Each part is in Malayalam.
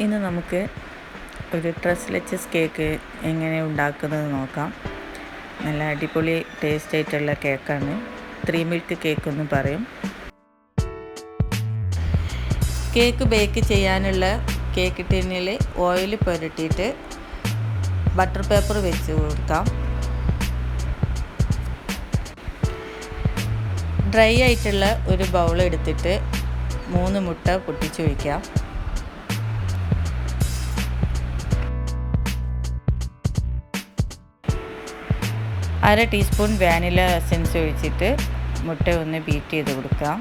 ഇന്ന് നമുക്ക് ഒരു ട്രസ്ലെച്ചസ് കേക്ക് എങ്ങനെ ഉണ്ടാക്കുന്നത് നോക്കാം. നല്ല അടിപൊളി ടേസ്റ്റ് ആയിട്ടുള്ള കേക്കാണ്. 3 മിൽക്ക് കേക്ക് എന്ന് പറയും. കേക്ക് ബേക്ക് ചെയ്യാനുള്ള കേക്ക് ടിന്നിൽ ഓയിൽ പുരട്ടിയിട്ട് ബട്ടർ പേപ്പർ വെച്ച് കൊടുക്കാം. ഡ്രൈ ആയിട്ടുള്ള ഒരു ബൗൾ എടുത്തിട്ട് 3 മുട്ട പൊട്ടിച്ച് വയ്ക്കാം. അര ടീസ്പൂൺ വാനില എസൻസ് ഒഴിച്ചിട്ട് മുട്ട ഒന്ന് ബീറ്റ് ചെയ്ത് കൊടുക്കാം.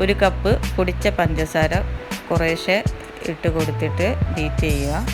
1 കപ്പ് പൊടിച്ച പഞ്ചസാര കുറേശ്ശെ ഇട്ട് കൊടുത്തിട്ട് ബീറ്റ് ചെയ്യുക.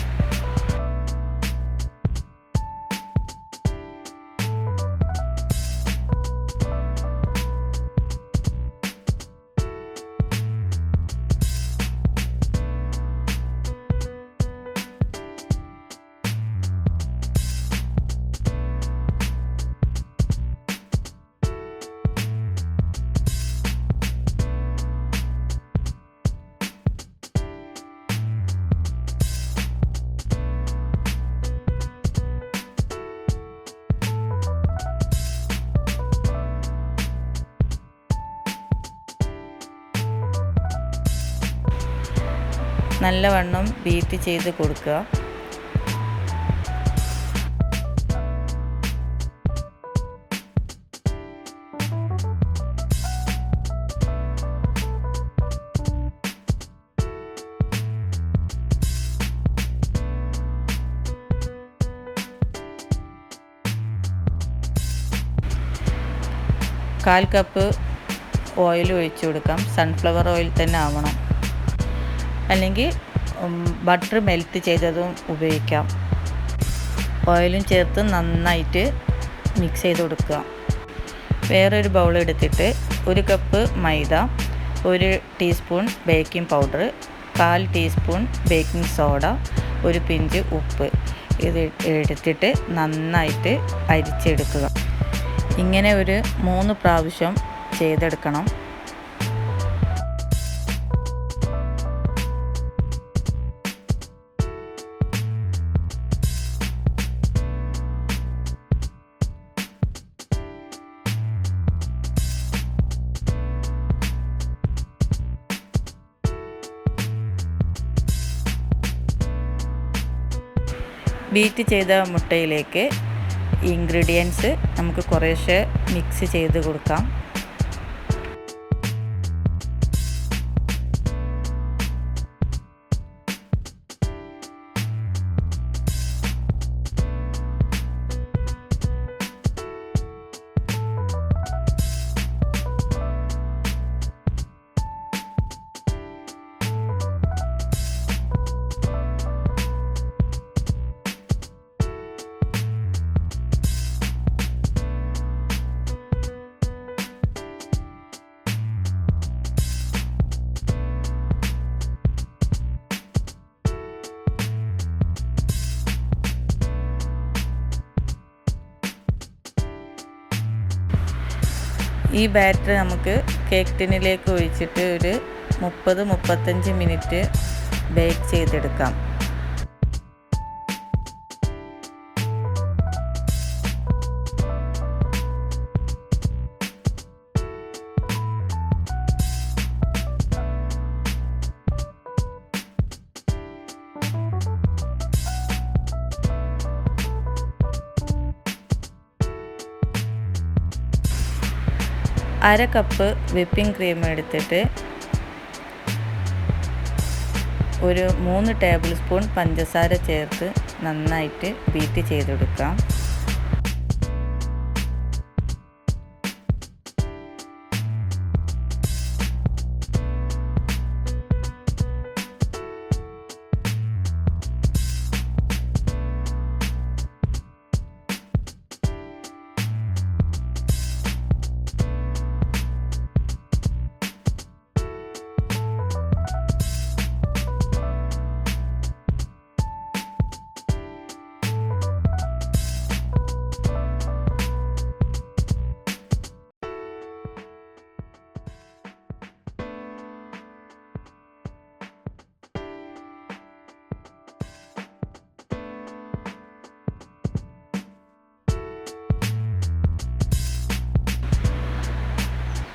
നല്ലവണ്ണം ബീറ്റ് ചെയ്ത് കൊടുക്കുക. കാൽ കപ്പ് ഓയിൽ ഒഴിച്ചു കൊടുക്കാം. സൺഫ്ലവർ ഓയിൽ തന്നെ ആവണം, അല്ലെങ്കിൽ ബട്ടർ മെൽറ്റ് ചെയ്തതും ഉപയോഗിക്കാം. ഓയിലും ചേർത്ത് നന്നായിട്ട് മിക്സ് ചെയ്ത് കൊടുക്കുക. വേറൊരു ബൗൾ എടുത്തിട്ട് 1 കപ്പ് മൈദ, 1 teaspoon baking powder, 1/4 teaspoon baking soda, 1 pinch ഉപ്പ് ഇത് എടുത്തിട്ട് നന്നായിട്ട് അരിച്ചെടുക്കുക. ഇങ്ങനെ ഒരു 3 പ്രാവശ്യം ചെയ്തെടുക്കണം. ബീറ്റ് ചെയ്ത മുട്ടയിലേക്ക് ഇൻഗ്രീഡിയൻസ് നമുക്ക് കുറേശ്ശെ മിക്സ് ചെയ്ത് കൊടുക്കാം. ഈ ബാറ്റർ നമുക്ക് കേക്ക് ടിന്നിലേക്ക് ഒഴിച്ചിട്ട് ഒരു 30-35 മിനിറ്റ് ബേക്ക് ചെയ്തെടുക്കാം. അര കപ്പ് വിപ്പിംഗ് ക്രീം എടുത്തിട്ട് ഒരു 3 ടേബിൾ സ്പൂൺ പഞ്ചസാര ചേർത്ത് നന്നായിട്ട് ബീറ്റ് ചെയ്തെടുക്കാം.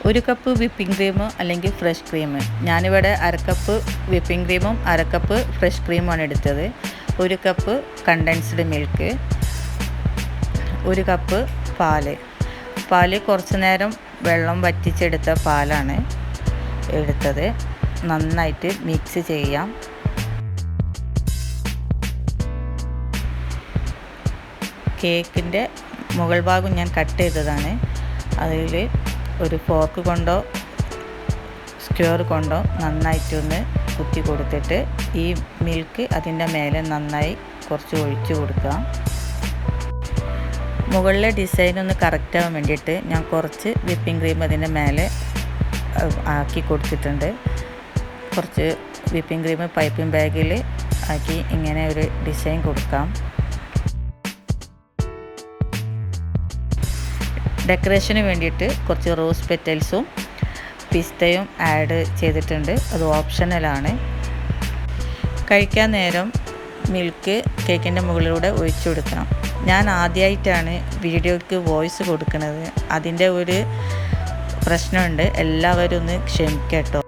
1 കപ്പ് വിപ്പിംഗ് ക്രീം അല്ലെങ്കിൽ ഫ്രഷ് ക്രീം. ഞാനിവിടെ 1/2 കപ്പ് വിപ്പിംഗ് ക്രീമും 1/2 കപ്പ് ഫ്രഷ് ക്രീമുമാണ് എടുത്തത്. 1 കപ്പ് കണ്ടൻസ്ഡ് മിൽക്ക്, 1 കപ്പ് പാല് കുറച്ച് നേരം വെള്ളം വറ്റിച്ചെടുത്ത പാലാണ് എടുത്തത്. നന്നായിട്ട് മിക്സ് ചെയ്യാം. കേക്കിൻ്റെ മുകൾ ഭാഗം ഞാൻ കട്ട് ചെയ്തതാണ്. അതിൽ ഒരു ഫോർക്ക് കൊണ്ടോ സ്ക്വയർ കൊണ്ടോ നന്നായിട്ടൊന്ന് കുത്തി കൊടുത്തിട്ട് ഈ മിൽക്ക് അതിൻ്റെ മേലെ നന്നായി കുറച്ച് ഒഴിച്ചു കൊടുക്കാം. മുകളിലെ ഡിസൈൻ ഒന്ന് കറക്റ്റ് ആവാൻ വേണ്ടിയിട്ട് ഞാൻ കുറച്ച് വിപ്പിംഗ് ക്രീം അതിൻ്റെ മേലെ ആക്കി കൊടുത്തിട്ടുണ്ട്. കുറച്ച് വിപ്പിംഗ് ക്രീം പൈപ്പിംഗ് ബാഗിൽ ആക്കി ഇങ്ങനെ ഒരു ഡിസൈൻ കൊടുക്കാം. ഡെക്കറേഷന് വേണ്ടിയിട്ട് കുറച്ച് റോസ് പെറ്റൽസും പിസ്തയും ആഡ് ചെയ്തിട്ടുണ്ട്. അത് ഓപ്ഷണലാണ്. കഴിക്കാൻ നേരം മിൽക്ക് കേക്കിൻ്റെ മുകളിലൂടെ ഒഴിച്ചു കൊടുക്കണം. ഞാൻ ആദ്യമായിട്ടാണ് വീഡിയോയ്ക്ക് വോയിസ് കൊടുക്കുന്നത്. അതിൻ്റെ ഒരു പ്രശ്നമുണ്ട്. എല്ലാവരും ഒന്ന് ക്ഷമിക്കട്ടോ.